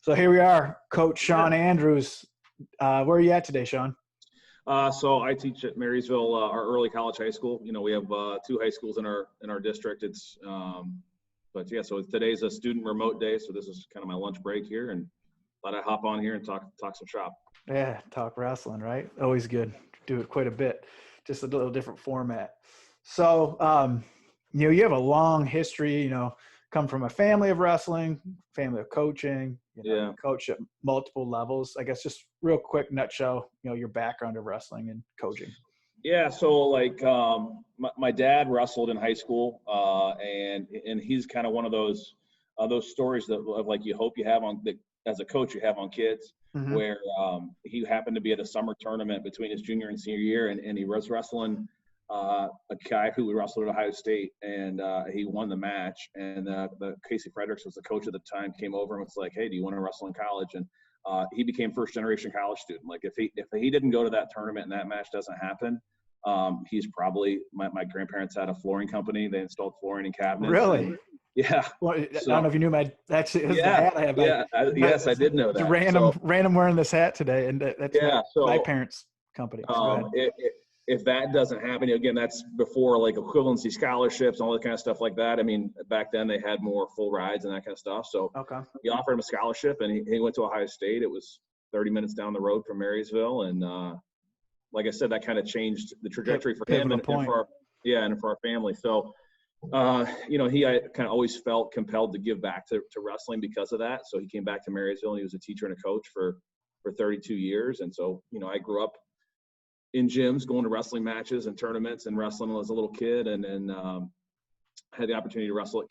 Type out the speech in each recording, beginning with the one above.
So here we are, Coach Shawn Andrews. Where are you at today, Shawn? So I teach at Marysville, our early college high school. You know, we have two high schools in our district. So today's a student remote day, so this is kind of my lunch break here, and thought I'd hop on here and talk some shop. Yeah, talk wrestling, right? Always good. Do it quite a bit, just a little different format. So, you have a long history. Come from a family of wrestling, family of coaching. You coach at multiple levels. I guess just real quick nutshell. Your background of wrestling and coaching. Yeah, so my dad wrestled in high school, and he's kind of one of those stories of like you hope you have as a coach you have on kids, where he happened to be at a summer tournament between his junior and senior year, and he was wrestling a guy who wrestled at Ohio State, and he won the match. And the Casey Fredericks was the coach at the time, came over and was like, "Hey, do you want to wrestle in college?" And he became first generation college student. Like if he didn't go to that tournament and that match doesn't happen, he's probably my grandparents had a flooring company. They installed flooring and cabinets. Really? Yeah. Well, I don't know if you knew the hat I have. Yes, I did know that. Random wearing this hat today, and that's my parents' company. So if that doesn't happen, again, that's before like equivalency scholarships and all that kind of stuff like that. I mean, back then they had more full rides and that kind of stuff. So he offered him a scholarship, and he went to Ohio State. It was 30 minutes down the road from Marysville, and like I said, that kind of changed the trajectory for him and for our family. So, he kind of always felt compelled to give back to wrestling because of that. So he came back to Marysville, and he was a teacher and a coach for 32 years. And so, I grew up in gyms, going to wrestling matches and tournaments and wrestling as a little kid, and then had the opportunity to wrestle at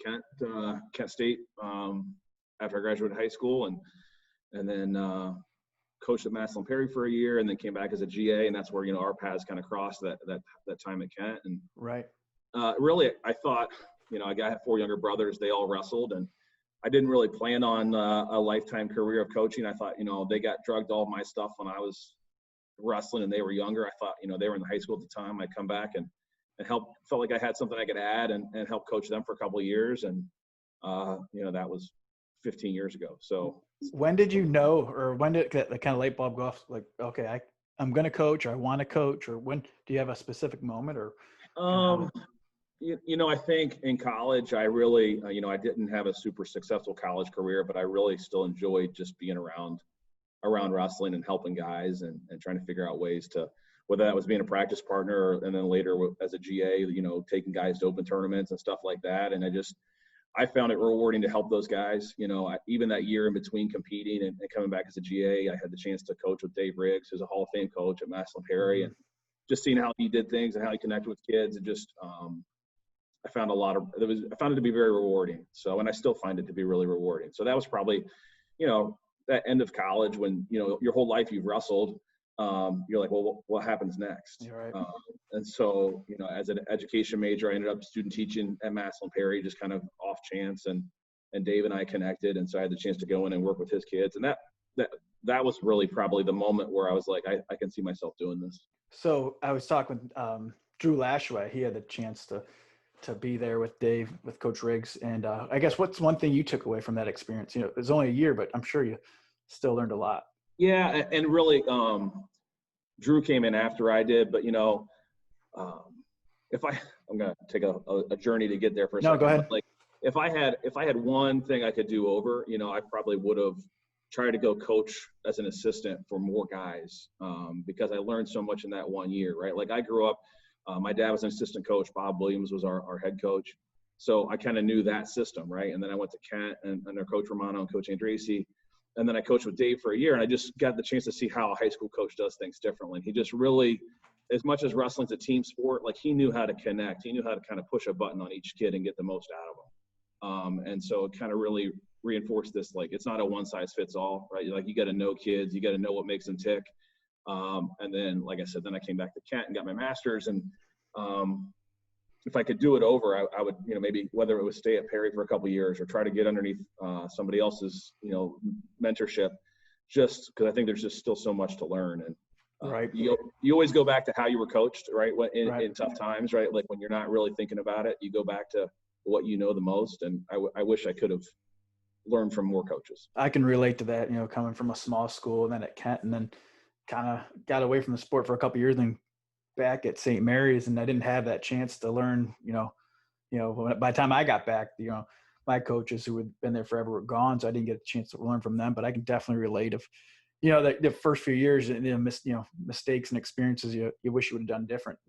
Kent State after I graduated high school, and then coached at Massillon Perry for a year, and then came back as a GA, and that's where our paths kind of crossed that time at Kent. And really, I thought, I had 4 younger brothers. They all wrestled, and I didn't really plan on a lifetime career of coaching. I thought, they got drugged all my stuff when I was wrestling and they were younger. I thought, they were in the high school at the time. I'd come back and felt like I had something I could add and help coach them for a couple of years. And, that was 15 years ago. So when did you know, or when did the kind of light bulb go off? Like, okay, I'm going to coach, or I want to coach, or when do you have a specific moment or? I think in college, I really, I didn't have a super successful college career, but I really still enjoyed just being around wrestling and helping guys and trying to figure out ways to, whether that was being a practice partner and then later as a GA, taking guys to open tournaments and stuff like that. And I found it rewarding to help those guys. Even that year in between competing and coming back as a GA, I had the chance to coach with Dave Riggs, who's a Hall of Fame coach at Massillon Perry, and just seeing how he did things and how he connected with kids, and just I found it to be very rewarding. So, and I still find it to be really rewarding. So that was probably, that end of college when, your whole life you've wrestled, you're like, well, what happens next? Right. And so, as an education major, I ended up student teaching at Massillon Perry, just kind of off chance, and Dave and I connected. And so I had the chance to go in and work with his kids. And that was really probably the moment where I was like, I can see myself doing this. So I was talking with Drew Lashway. He had the chance to be there with Dave, with Coach Riggs. And I guess what's one thing you took away from that experience? It was only a year, but I'm sure you still learned a lot. Yeah. And really, Drew came in after I did, but I'm going to take a journey to get there for a second. No, go ahead. Like if I had one thing I could do over, I probably would have tried to go coach as an assistant for more guys, because I learned so much in that 1 year, right? Like I grew up, my dad was an assistant coach. Bob Williams was our head coach. So I kind of knew that system, right? And then I went to Kent and under Coach Romano and Coach Andresi. And then I coached with Dave for a year, and I just got the chance to see how a high school coach does things differently. He just really, as much as wrestling's a team sport, like he knew how to connect. He knew how to kind of push a button on each kid and get the most out of them. And so it kind of really reinforced this, like, it's not a one size fits all, right? Like you got to know kids, you got to know what makes them tick. And then, like I said, then I came back to Kent and got my master's, and if I could do it over, I would, maybe whether it was stay at Perry for a couple of years or try to get underneath somebody else's, mentorship, just because I think there's just still so much to learn. And right. You always go back to how you were coached, right? In tough times, right? Like when you're not really thinking about it, you go back to what you know the most. And I wish I could have, learn from more coaches. I can relate to that, coming from a small school and then at Kent, and then kind of got away from the sport for a couple of years, then back at St. Mary's, and I didn't have that chance to learn, by the time I got back, my coaches who had been there forever were gone. So I didn't get a chance to learn from them, but I can definitely relate of, the first few years, mistakes and experiences you wish you would have done different.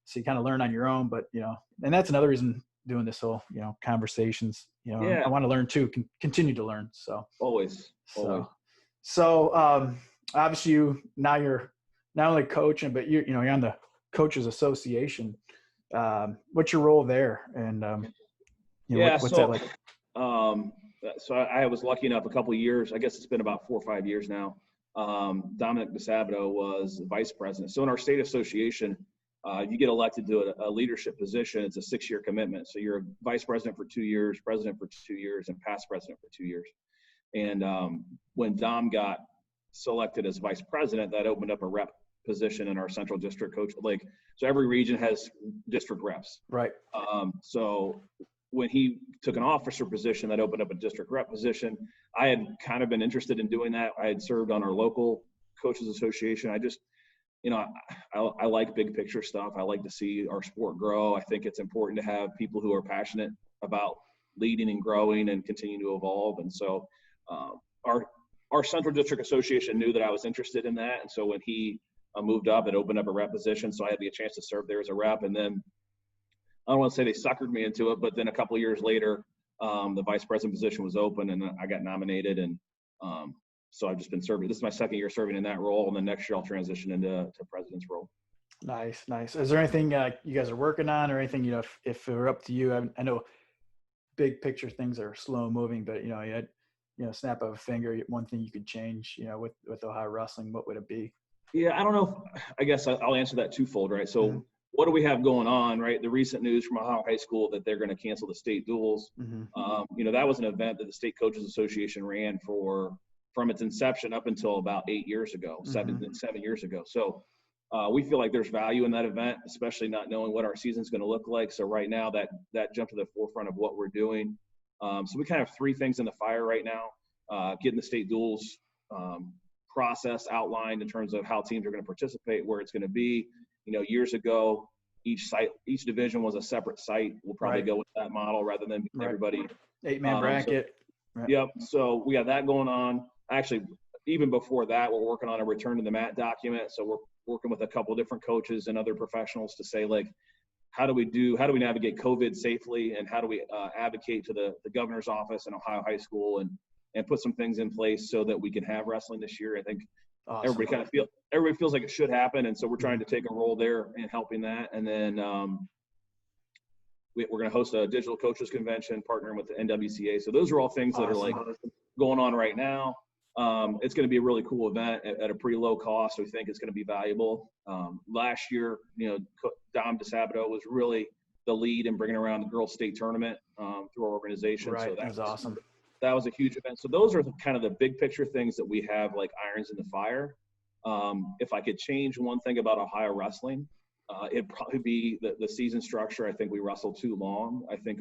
So you kind of learn on your own, but, and that's another reason doing this whole, conversations, Yeah. I want to learn too, continue to learn. So Always. So obviously now you're not only coaching, but you're on the Coaches Association. What's your role there? And, what's that like? So I was lucky enough a couple of years, I guess it's been about 4 or 5 years now. Dominic DeSabato was vice president. So in our state association, you get elected to a leadership position. It's a 6-year commitment. So you're vice president for 2 years, president for 2 years, and past president for 2 years. And when Dom got selected as vice president, that opened up a rep position in our central district coach. So every region has district reps. Right. So when he took an officer position, that opened up a district rep position. I had kind of been interested in doing that. I had served on our local coaches association. I just, I like big picture stuff. I like to see our sport grow. I think it's important to have people who are passionate about leading and growing and continuing to evolve. And so our central district association knew that I was interested in that. And so when he moved up, it opened up a rep position. So I had the chance to serve there as a rep. And then I don't want to say they suckered me into it, but then a couple of years later, the vice president position was open and I got nominated. And so I've just been serving. This is my second year serving in that role. And then next year I'll transition into president's role. Nice. Is there anything you guys are working on or anything, if it were up to you? I know big picture things are slow moving, but you had, snap of a finger, one thing you could change, with Ohio wrestling, what would it be? Yeah, I don't know. I guess I'll answer that twofold, right? So what do we have going on, right? The recent news from Ohio High School that they're going to cancel the state duels. That was an event that the State Coaches Association ran from its inception up until about 8 years ago, 7 years ago. So we feel like there's value in that event, especially not knowing what our season's going to look like. So right now that jumped to the forefront of what we're doing. So we kind of have 3 things in the fire right now, getting the state duels process outlined in terms of how teams are going to participate, where it's going to be. Years ago, each division was a separate site. We'll probably go with that model rather than everybody 8-man bracket. Yep. So we got that going on. Actually, even before that, we're working on a return to the mat document. So we're working with a couple of different coaches and other professionals to say, how do we navigate COVID safely, and how do we advocate to the governor's office and Ohio High School and put some things in place so that we can have wrestling this year. I think everybody feels like it should happen. And so we're trying to take a role there in helping that. And then we're going to host a digital coaches convention, partnering with the NWCA. So those are all things that are going on right now. It's going to be a really cool event at a pretty low cost. We think it's going to be valuable. Last year, Dom DeSabato was really the lead in bringing around the girls' state tournament through our organization. Right, so that was awesome. That was a huge event. So those are kind of the big picture things that we have like irons in the fire. If I could change one thing about Ohio wrestling, it'd probably be the season structure. I think we wrestled too long. I think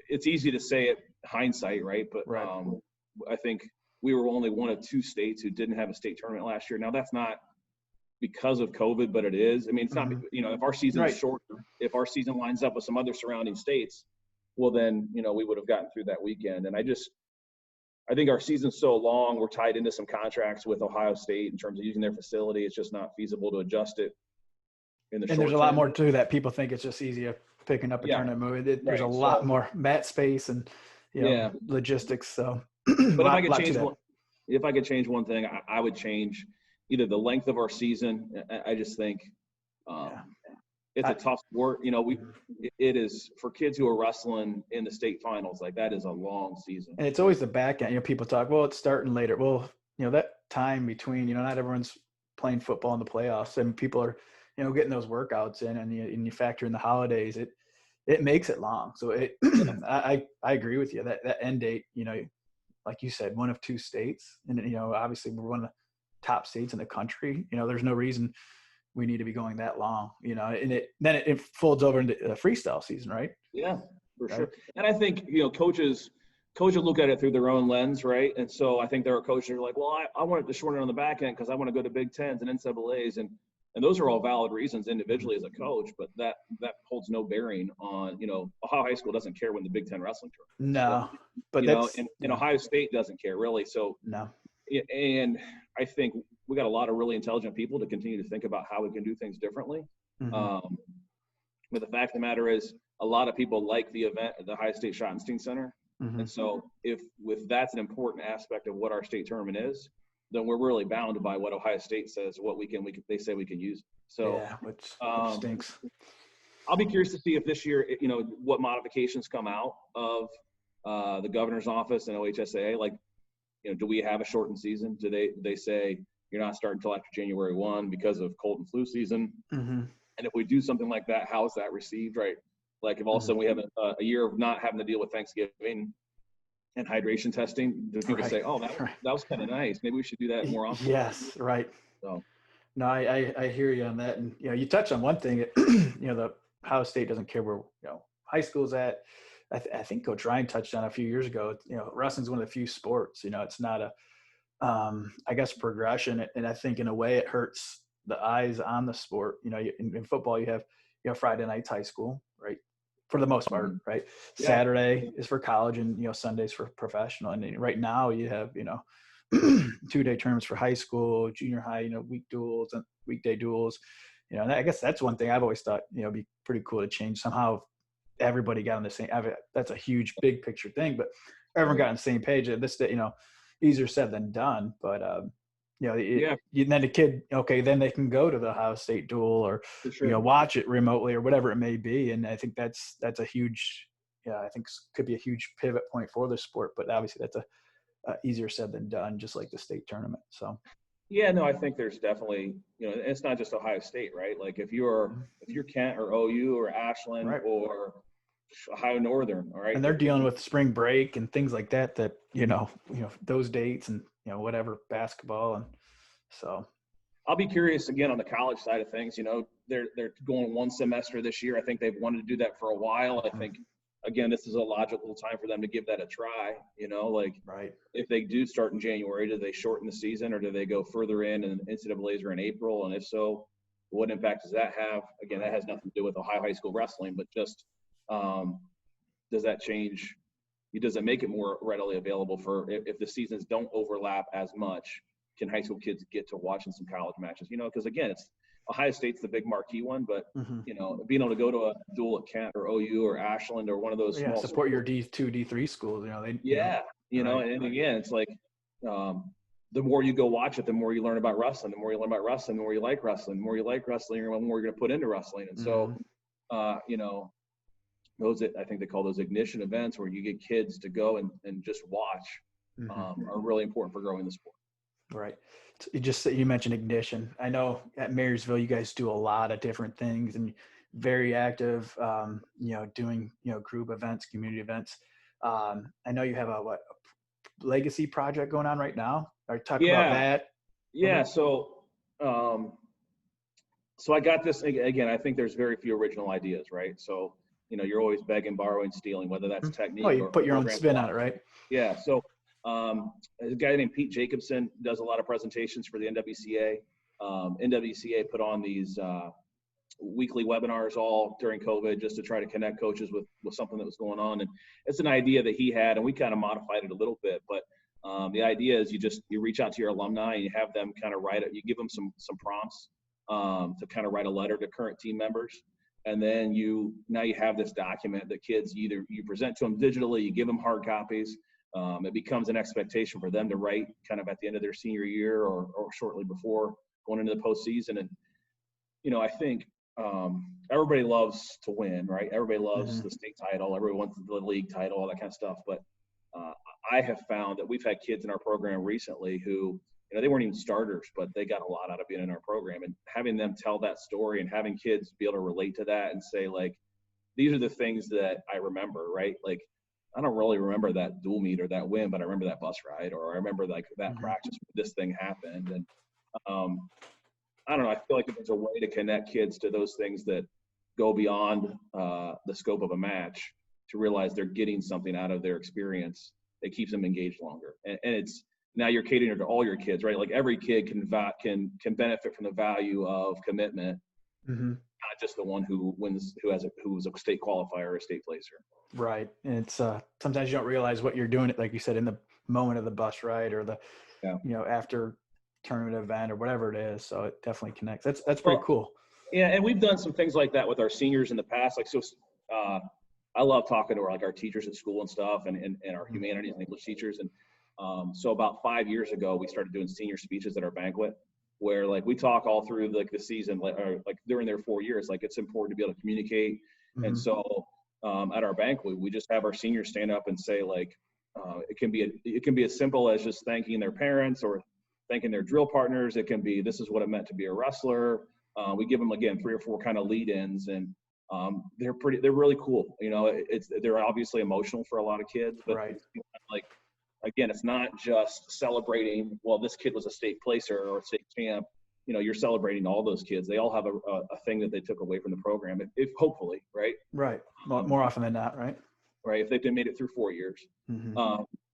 it's easy to say it hindsight, right? But I think we were only one of 2 states who didn't have a state tournament last year. Now that's not because of COVID, but it is. I mean, it's not, if our season is shorter, if our season lines up with some other surrounding states, well then, we would have gotten through that weekend. And I think our season's so long, we're tied into some contracts with Ohio State in terms of using their facility. It's just not feasible to adjust it in the short term. And there's a lot more to that. People think it's just easy picking up a tournament movie. There's a lot more mat space and logistics. So, but if I could change one thing, I would change either the length of our season. I just think it's a tough sport. It is for kids who are wrestling in the state finals. That is a long season. And it's always the back end. People talk, well, it's starting later. Well, that time between, not everyone's playing football in the playoffs, and people are, getting those workouts in, and you factor in the holidays. It makes it long. So I agree with you that end date. Like you said, one of 2 states, and obviously we're one of the top states in the country. There's no reason we need to be going that long, and it folds over into the freestyle season, right? Yeah, for sure. And I think, coaches coaches look at it through their own lens, right? And so I think there are coaches who are like, well, I want it to shorten it on the back end because I want to go to Big Tens and NCAAs, and those are all valid reasons individually as a coach, but that holds no bearing on, Ohio High School doesn't care when the Big Ten wrestling tournament. No, so, but and Ohio State doesn't care really. So no, and I think we got a lot of really intelligent people to continue to think about how we can do things differently. Mm-hmm. But the fact of the matter is, a lot of people like the event at the Ohio State Schottenstein Center. Mm-hmm. And so if that's an important aspect of what our state tournament is, then we're really bound by what Ohio State says, what they say we can use. So yeah, which stinks. I'll be curious to see if this year, what modifications come out of the governor's office and OHSAA. Like, do we have a shortened season? Do they say you're not starting until after January 1 because of cold and flu season? Mm-hmm. And if we do something like that, how is that received, right? Like if all of a sudden we have a year of not having to deal with Thanksgiving and hydration testing, do people say, oh, that was kind of nice. Maybe we should do that more often? Yes, right. So, no, I hear you on that. And, you touch on one thing, the Ohio State doesn't care where, high school's at. I think Coach Ryan touched on a few years ago, wrestling's one of the few sports, it's not a, I guess, progression. And I think in a way it hurts the eyes on the sport. In football, you have Friday nights high school, right? For the most part, right? Yeah. Saturday is for college and, Sundays for professional. And right now you have, 2-day tournaments for high school, junior high, week duels and weekday duels, and I guess that's one thing I've always thought, it'd be pretty cool to change somehow. Everybody got on the same, that's a huge big picture thing, but everyone got on the same page. This, easier said than done, but, then the kid, okay, then they can go to the Ohio State duel or, watch it remotely or whatever it may be. And I think that's a huge, I think could be a huge pivot point for the sport, but obviously that's a easier said than done, just like the state tournament. So. Yeah, no, I think there's definitely, it's not just Ohio State, right? Like if you're Kent or OU or Ashland or Ohio Northern, all right. And they're dealing with spring break and things like that, those dates and, whatever, basketball. And so I'll be curious again on the college side of things, they're going one semester this year. I think they've wanted to do that for a while. I think, again, this is a logical time for them to give that a try, if they do start in January, do they shorten the season or do they go further in and NCAAs are in April? And if so, what impact does that have? Again, that has nothing to do with Ohio high school wrestling, but just does that change? Does it make it more readily available for if the seasons don't overlap as much? Can high school kids get to watching some college matches? Because again, it's Ohio State's the big marquee one, but being able to go to a duel at Kent or OU or Ashland or one of those small support schools, your D2, D3 schools. And again, it's like the more you go watch it, the more you learn about wrestling. The more you learn about wrestling, the more you like wrestling. The more you like wrestling, the more you're going to put into wrestling. And so, those, I think they call those ignition events where you get kids to go and just watch are really important for growing the sport. Right. You mentioned ignition. I know at Marysville, you guys do a lot of different things and very active, doing, group events, community events. I know you have a legacy project going on right now. Are you talking about that? Yeah. So I got this again. I think there's very few original ideas, right? So, you're always begging, borrowing, stealing, whether that's technique. Oh, you put your own spin on it, right? Yeah. So a guy named Pete Jacobson does a lot of presentations for the NWCA. NWCA put on these weekly webinars all during COVID just to try to connect coaches with something that was going on. And it's an idea that he had, and we kind of modified it a little bit. But the idea is you reach out to your alumni and you have them kind of write it. You give them some prompts to kind of write a letter to current team members. And then now you have this document that kids you present to them digitally, you give them hard copies. It becomes an expectation for them to write kind of at the end of their senior year or shortly before going into the postseason. And, I think everybody loves to win, right? Everybody loves the state title. Everybody wants the league title, all that kind of stuff. But I have found that we've had kids in our program recently who, they weren't even starters, but they got a lot out of being in our program. And having them tell that story and having kids be able to relate to that and say, like, these are the things that I remember, right? Like, I don't really remember that dual meet or that win, but I remember that bus ride, or I remember like that practice where this thing happened. And I don't know, I feel like if there's a way to connect kids to those things that go beyond the scope of a match to realize they're getting something out of their experience, it keeps them engaged longer. And it's, now you're catering to all your kids, right? Like every kid can benefit from the value of commitment, not just the one who wins, who's a state qualifier or a state placer. Right. And it's sometimes you don't realize what you're doing, like you said, in the moment of the bus ride or the after tournament event or whatever it is. So it definitely connects. That's pretty cool. Yeah, and we've done some things like that with our seniors in the past. Like, so I love talking to our teachers at school and stuff, and our humanities and English teachers. And so about 5 years ago, we started doing senior speeches at our banquet, where like we talk all through like the season, like during their 4 years, like it's important to be able to communicate. And so at our banquet, we just have our seniors stand up and say like, it can be as simple as just thanking their parents or thanking their drill partners. It can be, this is what it meant to be a wrestler. We give them, again, 3 or 4 kind of lead-ins, and they're really cool. They're obviously emotional for a lot of kids, but like, again, it's not just celebrating, well, this kid was a state placer or a state champ. You're celebrating all those kids. They all have a thing that they took away from the program, if hopefully, right? Right. More often than not, right? Right. If they've made it through 4 years.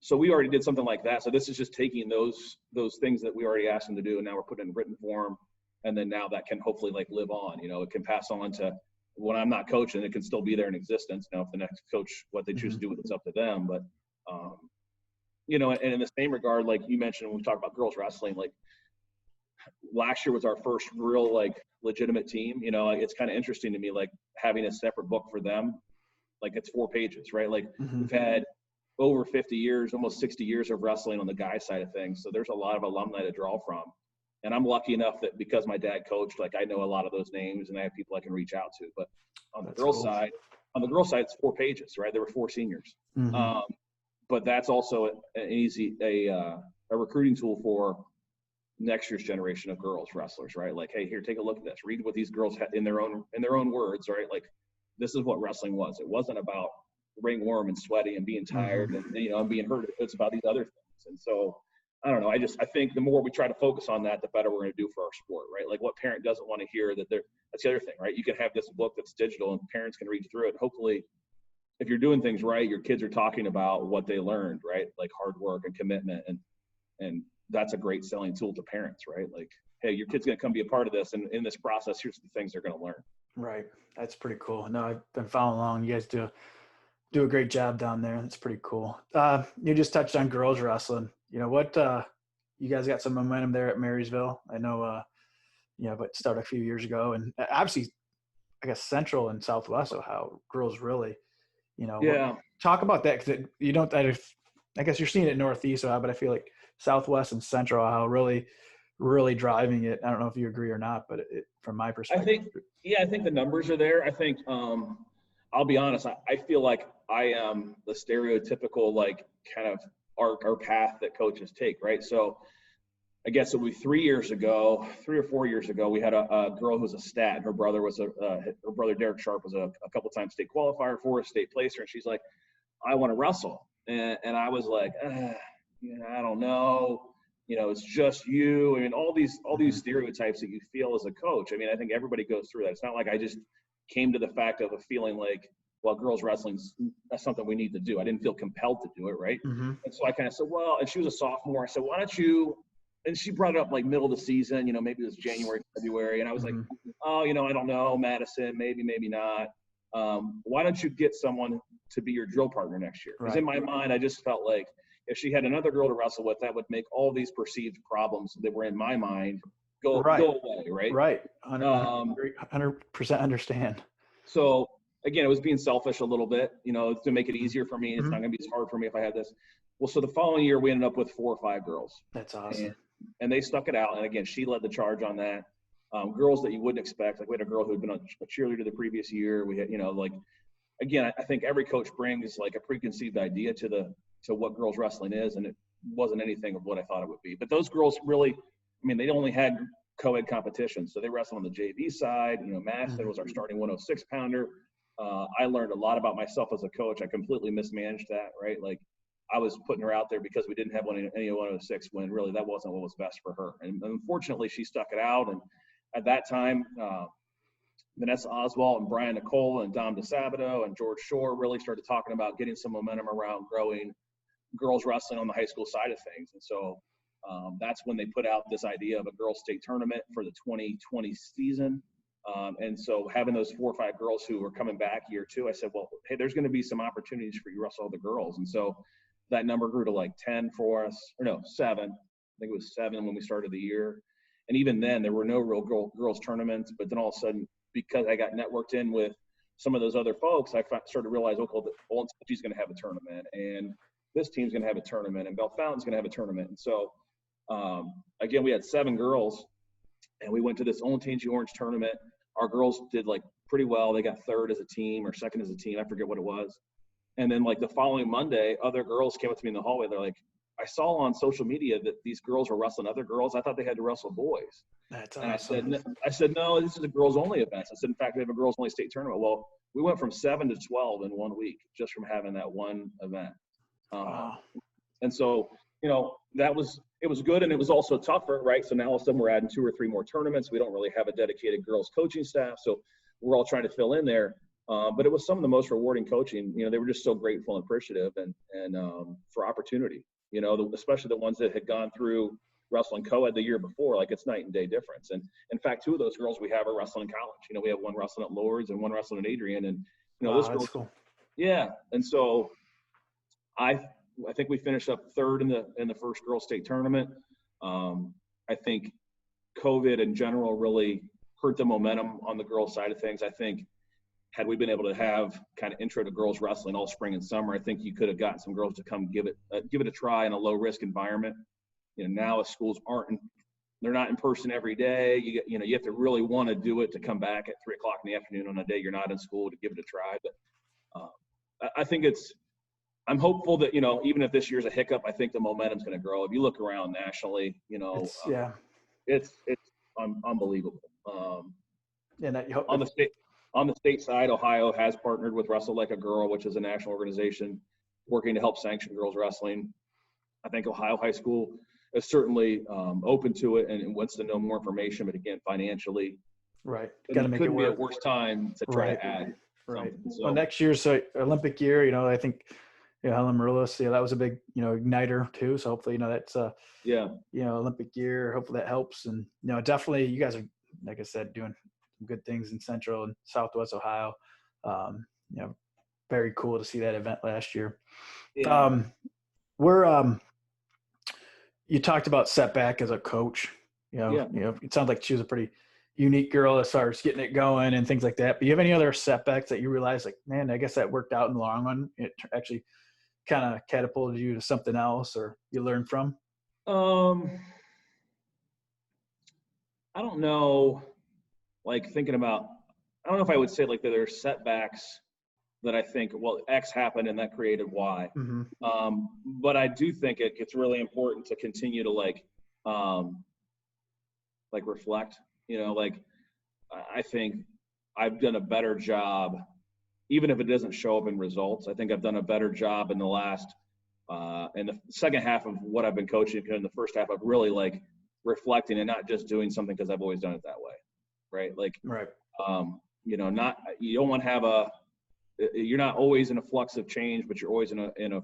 So we already did something like that. So this is just taking those things that we already asked them to do, and now we're putting it in written form. And then now that can hopefully like live on, it can pass on to when I'm not coaching, it can still be there in existence. Now, if the next coach, what they choose to do with it's up to them. But, and in the same regard, like you mentioned, when we talk about girls wrestling, like last year was our first real, like legitimate team. It's kind of interesting to me, like having a separate book for them. Like it's 4 pages, right? Like we've had over 50 years, almost 60 years of wrestling on the guy side of things. So there's a lot of alumni to draw from. And I'm lucky enough that because my dad coached, like I know a lot of those names and I have people I can reach out to. But on the girls' side, it's 4 pages, right? There were 4 seniors. But that's also an easy, a recruiting tool for next year's generation of girls wrestlers, right? Like, hey, here, take a look at this. Read what these girls had in their own words, right? Like, this is what wrestling was. It wasn't about ringworm and sweaty and being tired and being hurt. It's about these other things. And so I don't know. I think the more we try to focus on that, the better we're going to do for our sport, right? Like what parent doesn't want to hear that that's the other thing, right? You can have this book that's digital and parents can read through it. Hopefully, if you're doing things right, your kids are talking about what they learned, right? Like hard work and commitment. And that's a great selling tool to parents, right? Like, hey, your kid's going to come be a part of this. And in this process, here's the things they're going to learn. Right. That's pretty cool. No, I've been following along. You guys do a great job down there. That's pretty cool. You just touched on girls wrestling. What you guys got some momentum there at Marysville. I know, but started a few years ago, and obviously, I guess Central and Southwest Ohio girls really, talk about that because you don't. I guess you're seeing it in Northeast Ohio, but I feel like Southwest and Central Ohio really driving it. I don't know if you agree or not, but from my perspective, I think the numbers are there. I think I'll be honest. I feel like I am the stereotypical like kind of our path that coaches take, right? So I guess it would be 3 or 4 years ago, we had a girl who was a stat. Her brother Derek Sharp was a couple times state qualifier for a state placer, and she's like, I want to wrestle, and I was like, I don't know, it's just you. I mean, all these stereotypes that you feel as a coach. I mean, I think everybody goes through that. It's not like I just came to the fact of a feeling like, well, girls wrestling's that's something we need to do. I didn't feel compelled to do it, right? And so I kind of said, well, and she was a sophomore. I said, why don't you? And she brought it up like middle of the season, maybe it was January, February, and I was like, oh, I don't know, Madison, maybe not. Why don't you get someone to be your drill partner next year? Because in my mind, I just felt like if she had another girl to wrestle with, that would make all these perceived problems that were in my mind go away, right? Right. 100% understand. So again, it was being selfish a little bit, to make it easier for me. It's not going to be as hard for me if I had this. Well, so the following year, we ended up with 4 or 5 girls. That's awesome. And they stuck it out. And again, she led the charge on that. Girls that you wouldn't expect. Like we had a girl who had been a cheerleader the previous year. We had, again, I think every coach brings like a preconceived idea to what girls wrestling is. And it wasn't anything of what I thought it would be. But those girls really, they only had co-ed competition. So they wrestled on the JV side. Madison was our starting 106 pounder. I learned a lot about myself as a coach. I completely mismanaged that, right? Like I was putting her out there because we didn't have any 106 when really that wasn't what was best for her. And unfortunately, she stuck it out. And at that time, Vanessa Oswald and Brian Nicole and Dom DeSabato and George Shore really started talking about getting some momentum around growing girls wrestling on the high school side of things. And so that's when they put out this idea of a girls state tournament for the 2020 season. And so having those 4 or 5 girls who were coming back year 2, I said, well, hey, there's going to be some opportunities for you to wrestle other girls. And so that number grew to like 10 for us, or no, 7. I think it was 7 when we started the year. And even then, there were no real girls tournaments. But then all of a sudden, because I got networked in with some of those other folks, I started to realize, okay, well, she's going to have a tournament, and this team's going to have a tournament, and Bell Fountain's going to have a tournament. And so, again, we had 7 girls, and we went to this Olentangy Orange tournament. Our girls did like pretty well. They got 3rd as a team or 2nd as a team. I forget what it was. And then like the following Monday, other girls came up to me in the hallway. They're like, I saw on social media that these girls were wrestling other girls. I thought they had to wrestle boys. That's awesome. And I said, no, this is a girls only event. I said, in fact, we have a girls only state tournament. Well, we went from 7 to 12 in 1 week just from having that one event. Wow. And so, you know, it was good, and it was also tougher, right? So now all of a sudden we're adding 2 or 3 more tournaments. We don't really have a dedicated girls coaching staff, so we're all trying to fill in there. But it was some of the most rewarding coaching. You know, they were just so grateful and appreciative, and for opportunity. You know, especially the ones that had gone through wrestling co-ed the year before, like it's night and day difference. And in fact, 2 of those girls we have are wrestling in college. You know, we have one wrestling at Lourdes and one wrestling at Adrian, and you know, wow, this girl, that's cool. yeah. And so I think we finished up 3rd in the first girls state tournament. I think COVID in general really hurt the momentum on the girls side of things. I think had we been able to have kind of intro to girls wrestling all spring and summer, I think you could have gotten some girls to come give it a try in a low risk environment. You know, now as schools they're not in person every day. You have to really want to do it to come back at 3 o'clock in the afternoon on a day you're not in school to give it a try. But I think I'm hopeful that, you know, even if this year's a hiccup, I think the momentum's going to grow. If you look around nationally, you know, it's unbelievable. And on the state side, Ohio has partnered with Wrestle Like a Girl, which is a national organization working to help sanction girls wrestling. I think Ohio High School is certainly open to it and wants to know more information, but again, financially, right, got to make it work. Couldn't be a worse time to try to add. Right. So, well, next year's Olympic year, you know, I think, you know, Helen Marillis, that was a big, you know, igniter too. So hopefully, you know, that's you know, Olympic year. Hopefully that helps. And, you know, definitely you guys are, like I said, doing some good things in Central and Southwest Ohio. You know, very cool to see that event last year. Yeah. You talked about Setback as a coach. You know, it sounds like she was a pretty unique girl as far as getting it going and things like that. But you have any other setbacks that you realize, like, man, I guess that worked out in the long run? It actually kind of catapulted you to something else, or you learned from? I don't know. Like thinking about, I don't know if I would say like that there are setbacks that I think, well, X happened and that created Y. Mm-hmm. But I do think it's really important to continue to like reflect, you know, like I think I've done a better job, even if it doesn't show up in results. I think I've done a better job in the last, in the second half of what I've been coaching, because in the first half of really like reflecting and not just doing something because I've always done it that way. Right. Like, right. You know, you don't want to have you're not always in a flux of change, but you're always in a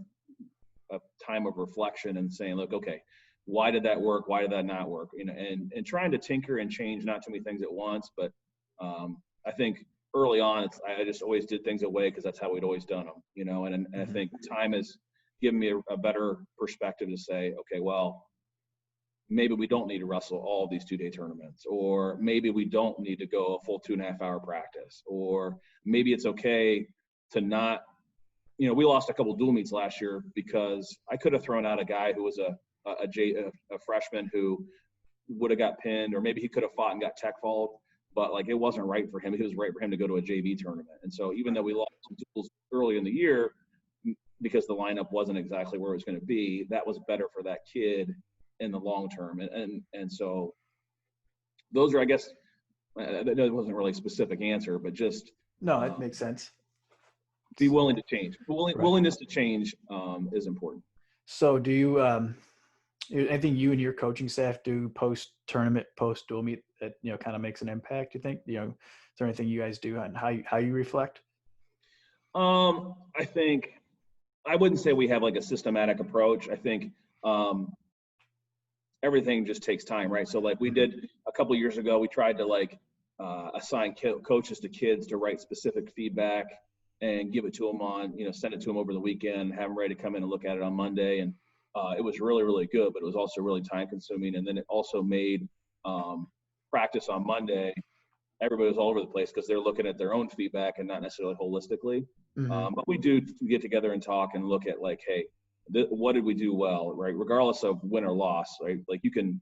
time of reflection and saying, look, okay, why did that work? Why did that not work? You know, and trying to tinker and change not too many things at once. But I think early on, I just always did things away because that's how we'd always done them, you know, and I think time has given me a better perspective to say, okay, well, maybe we don't need to wrestle all of these 2-day tournaments, or maybe we don't need to go a full 2.5-hour practice, or maybe it's okay to not, you know, we lost a couple dual meets last year because I could have thrown out a guy who was a freshman who would have got pinned, or maybe he could have fought and got tech fauled, but like it wasn't right for him. It was right for him to go to a JV tournament. And so even though we lost some duels early in the year because the lineup wasn't exactly where it was going to be, that was better for that kid in the long term. And so those are, I guess, that wasn't really a specific answer, but just no, it makes sense. Be willing to change. Willingness to change is important. So do you anything you and your coaching staff do post tournament, post dual meet that, you know, kind of makes an impact, you think? You know, is there anything you guys do on how you reflect? I think I wouldn't say we have like a systematic approach. I think everything just takes time, right? So like we did a couple of years ago, we tried to like assign coaches to kids to write specific feedback and give it to them on, send it to them over the weekend, have them ready to come in and look at it on Monday. And it was really, really good, but it was also really time consuming. And then it also made practice on Monday, everybody was all over the place because they're looking at their own feedback and not necessarily holistically. But we do get together and talk and look at like, hey, what did we do well, right? Regardless of win or loss, right? Like you can,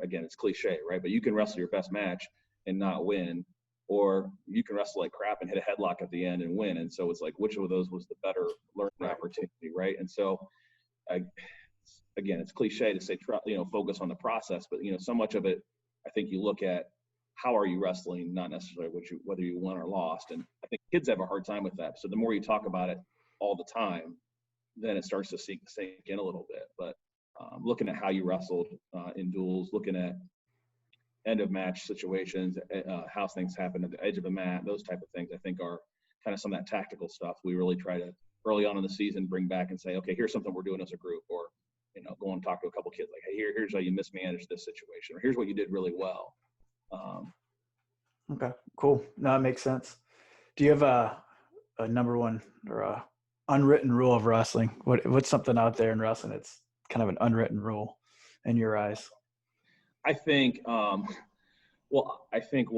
again, it's cliche, right? But you can wrestle your best match and not win, or you can wrestle like crap and hit a headlock at the end and win. And so it's like, which of those was the better learning opportunity, right? And so, again, it's cliche to say, focus on the process, but so much of it, I think you look at how are you wrestling, not necessarily whether you won or lost. And I think kids have a hard time with that. So the more you talk about it all the time, then it starts to sink in a little bit. But looking at how you wrestled in duels, looking at end of match situations, how things happen at the edge of the mat, those type of things, I think are kind of some of that tactical stuff we really try to early on in the season bring back and say, okay, here's something we're doing as a group, or go and talk to a couple kids like, hey, here's how you mismanaged this situation, or here's what you did really well. Okay, cool. No, it makes sense. Do you have a number one or a unwritten rule of wrestling? What's something out there in wrestling that's kind of an unwritten rule in your eyes? I think, I think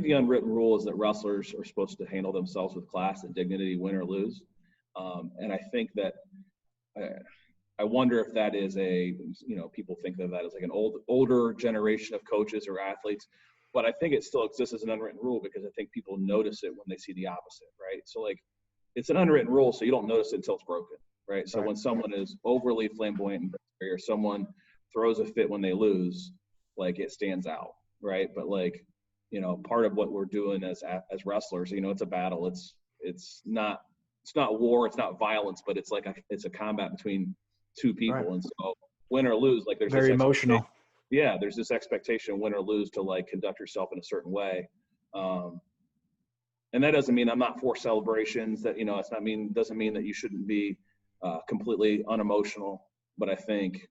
the unwritten rule is that wrestlers are supposed to handle themselves with class and dignity, win or lose. And I think that I wonder if that is people think of that as like an older generation of coaches or athletes, but I think it still exists as an unwritten rule because I think people notice it when they see the opposite, right? So like it's an unwritten rule, so you don't notice it until it's broken, right? So when someone is overly flamboyant or someone throws a fit when they lose, like it stands out, right? But like, part of what we're doing as wrestlers, it's a battle. It's not war, it's not violence, but it's a combat between two people. Right. And so win or lose, like there's very emotional. Yeah, there's this expectation, win or lose, to like conduct yourself in a certain way. And that doesn't mean I'm not for celebrations. That doesn't mean that you shouldn't be completely unemotional. But I think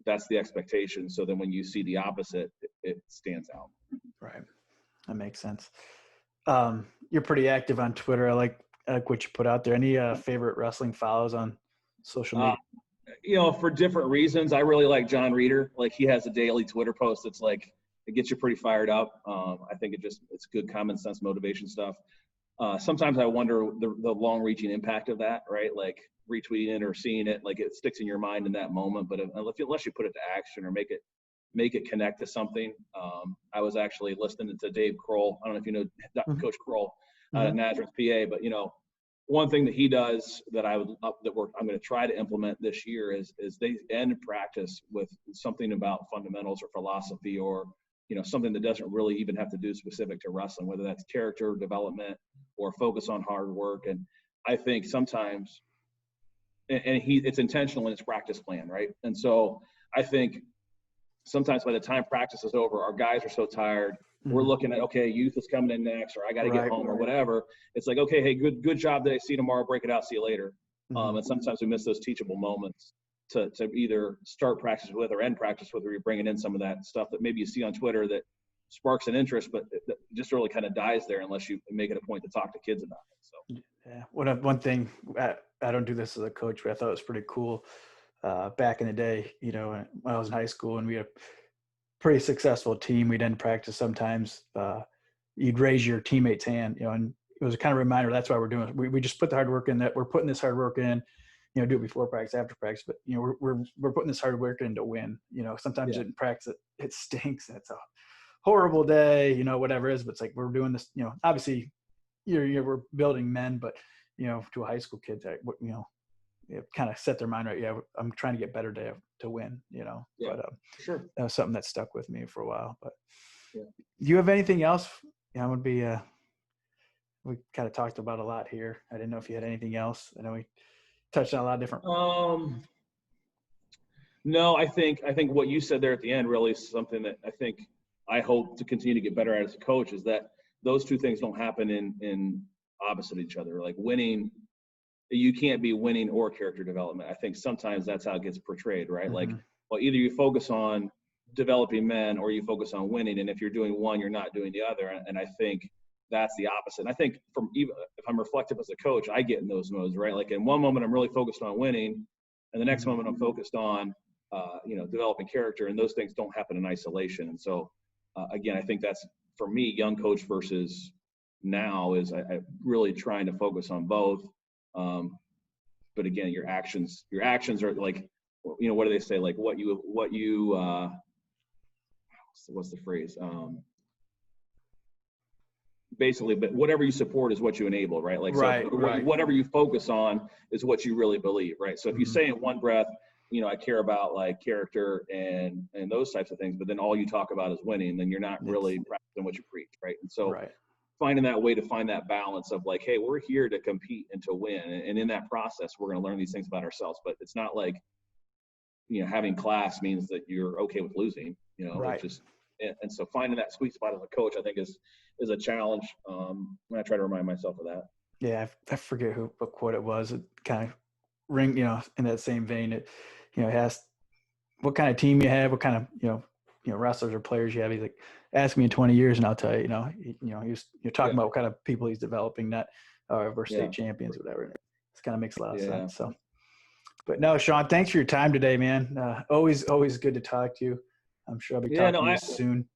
that's the expectation. So then when you see the opposite, it stands out. Right, that makes sense. You're pretty active on Twitter. I like what you put out there. Any favorite wrestling follows on social media? For different reasons. I really like John Reeder. Like he has a daily Twitter post that's like, it gets you pretty fired up. I think it's good common sense motivation stuff. Sometimes I wonder the long reaching impact of that, right? Like retweeting it or seeing it, like it sticks in your mind in that moment. But unless you put it to action or make it connect to something. I was actually listening to Dave Kroll. I don't know if you know Coach Kroll at Nazareth, PA, but one thing that he does that I'm going to try to implement this year is they end practice with something about fundamentals or philosophy or something that doesn't really even have to do specific to wrestling, whether that's character development or focus on hard work. And I think sometimes, and it's intentional in his practice plan, right? And so I think sometimes by the time practice is over, our guys are so tired. We're looking at, okay, youth is coming in next, or I got to get home or whatever. It's like, okay, hey, good job today. See you tomorrow. Break it out. See you later. And sometimes we miss those teachable moments to either start practice with or end practice with, where you're bringing in some of that stuff that maybe you see on Twitter that sparks an interest, but it just really kind of dies there unless you make it a point to talk to kids about it. So yeah, one thing I don't do this as a coach, but I thought it was pretty cool. Back in the day, when I was in high school and we had a pretty successful team, we'd end practice sometimes. You'd raise your teammate's hand, and it was a kind of reminder. That's why we're doing it. We just put the hard work in. That we're putting this hard work in. Do it before practice, after practice, but we're putting this hard work in to win. Sometimes in practice it stinks and it's a horrible day. Whatever it is, but it's like we're doing this. Obviously, we're building men, but to a high school kid, kind of set their mind right. Yeah, I'm trying to get better to win. But sure, that was something that stuck with me for a while. But do you have anything else? Yeah, would be. We kind of talked about a lot here. I didn't know if you had anything else. I know we touched on a lot of different. No, I think what you said there at the end really is something that I hope to continue to get better at as a coach, is that those two things don't happen in opposite each other. Like winning you can't be winning or character development. I think sometimes that's how it gets portrayed, right? Mm-hmm. Like, well, either you focus on developing men or you focus on winning. And if you're doing one, you're not doing the other. And I think that's the opposite. And I think from even if I'm reflective as a coach, I get in those modes, right? Like in one moment, I'm really focused on winning. And the next moment I'm focused on, developing character, and those things don't happen in isolation. And so, again, I think that's for me, young coach versus now is I really trying to focus on both. But again, your actions are like, what do they say? Like what's the phrase? Basically, but whatever you support is what you enable, right? Like, right, so right. Whatever you focus on is what you really believe, right? So if you say in one breath, I care about like character and those types of things, but then all you talk about is winning, then you're not really practicing what you preach, right? And so finding that way to find that balance of like, hey, we're here to compete and to win. And in that process, we're going to learn these things about ourselves, but it's not like, having class means that you're okay with losing, right. It's just, and so finding that sweet spot as a coach, I think is a challenge. And I try to remind myself of that. Yeah. I forget what quote it was. It kind of ring, in that same vein, it asked what kind of team you have, what kind of, wrestlers or players you have. He's like, ask me in 20 years and I'll tell you, you're talking about what kind of people he's developing, not we're state champions, whatever. It kind of makes a lot of sense. So, but no, Shawn, thanks for your time today, man. Always good to talk to you. I'm sure I'll be talking to you soon.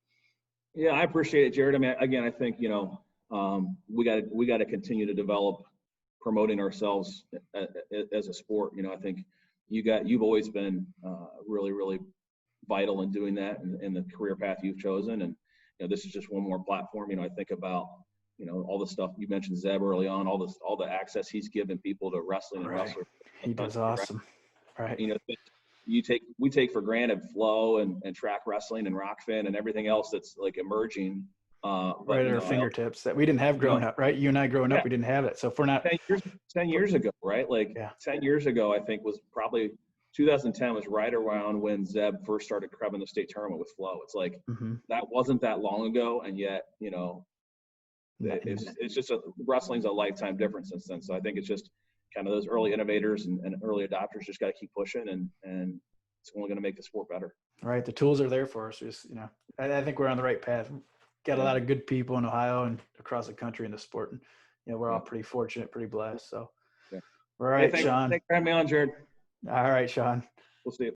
Yeah, I appreciate it, Jared. I mean, again, I think, we got to continue to develop promoting ourselves as a sport. I think you've always been really, really vital in doing that and the career path you've chosen. And, this is just one more platform. I think about, all the stuff you mentioned, Zeb, early on, all the access he's given people to wrestling and wrestlers. He does awesome. Right. We take for granted flow and track wrestling and rockfin and everything else that's like emerging. Right at our fingertips that we didn't have growing up, right? You and I growing up, we didn't have it. So if we're not 10 years ago, right? Like 10 years ago, I think was probably 2010 was right around when Zeb first started covering the state tournament with flow. It's like, that wasn't that long ago. And yet, it's just wrestling's a lifetime difference since then. So I think it's just kind of those early innovators and early adopters just got to keep pushing and it's only going to make the sport better. Right. The tools are there for us. Just, I think we're on the right path. Got a lot of good people in Ohio and across the country in the sport. And, we're all pretty fortunate, pretty blessed. So, all right, hey, Shawn. Thanks for having me on, Jared. All right, Shawn. We'll see you.